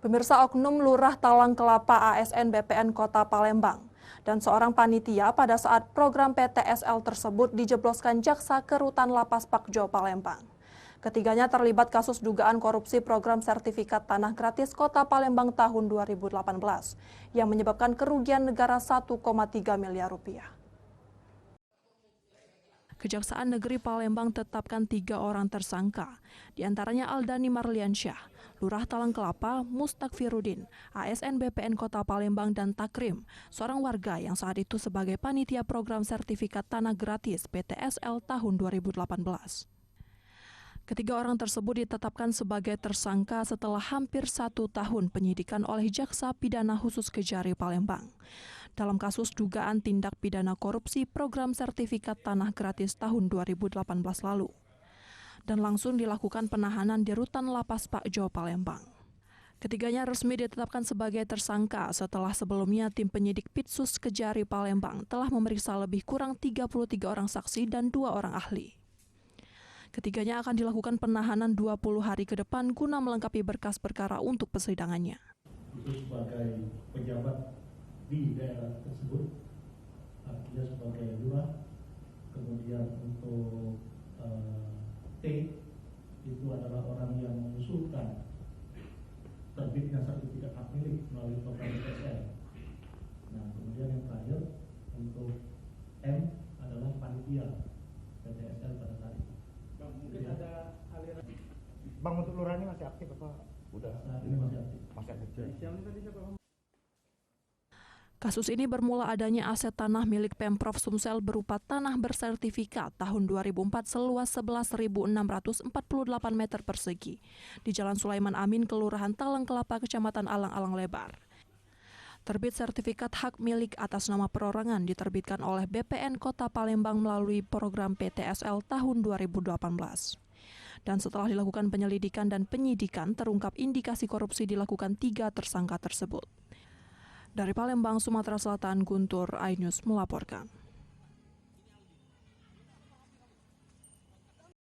Pemirsa, oknum Lurah Talang Kelapa ASN BPN Kota Palembang dan seorang panitia pada saat program PTSL tersebut dijebloskan jaksa ke rutan Lapas Pakjo Palembang. Ketiganya terlibat kasus dugaan korupsi program sertifikat tanah gratis Kota Palembang tahun 2018 yang menyebabkan kerugian negara 1,3 miliar rupiah. Kejaksaan Negeri Palembang tetapkan 3 orang tersangka, diantaranya Aldani Marliansyah, Lurah Talang Kelapa, Mustakfiruddin, ASN BPN Kota Palembang, dan Takrim, seorang warga yang saat itu sebagai panitia program sertifikat tanah gratis PTSL tahun 2018. Ketiga orang tersebut ditetapkan sebagai tersangka setelah hampir 1 tahun penyidikan oleh Jaksa Pidana Khusus Kejari Palembang dalam kasus dugaan tindak pidana korupsi program sertifikat tanah gratis tahun 2018 lalu, dan langsung dilakukan penahanan di rutan Lapas Pakjo Palembang. Ketiganya resmi ditetapkan sebagai tersangka setelah sebelumnya tim penyidik Pitsus Kejari Palembang telah memeriksa lebih kurang 33 orang saksi dan 2 orang ahli. Ketiganya akan dilakukan penahanan 20 hari ke depan guna melengkapi berkas perkara untuk persidangannya. Itu sebagai pejabat di daerah tersebut, artinya sebagai lurah. Kemudian untuk T itu adalah orang yang mengusulkan terbitnya sertifikat hak milik melalui program PTSL. Nah, kemudian yang terakhir untuk M adalah panitia PTSL pada saat itu. Bang, mungkin ada aliran. Bang, untuk lurah ini masih aktif apa? Udah saat ini masih aktif. Masih aktif. Siang tadi siapa? Kasus ini bermula adanya aset tanah milik Pemprov Sumsel berupa tanah bersertifikat tahun 2004 seluas 11.648 meter persegi di Jalan Sulaiman Amin, Kelurahan Talang Kelapa, Kecamatan Alang-Alang Lebar. Terbit sertifikat hak milik atas nama perorangan diterbitkan oleh BPN Kota Palembang melalui program PTSL tahun 2018. Dan setelah dilakukan penyelidikan dan penyidikan, terungkap indikasi korupsi dilakukan 3 tersangka tersebut. Dari Palembang, Sumatera Selatan, Guntur, iNews melaporkan.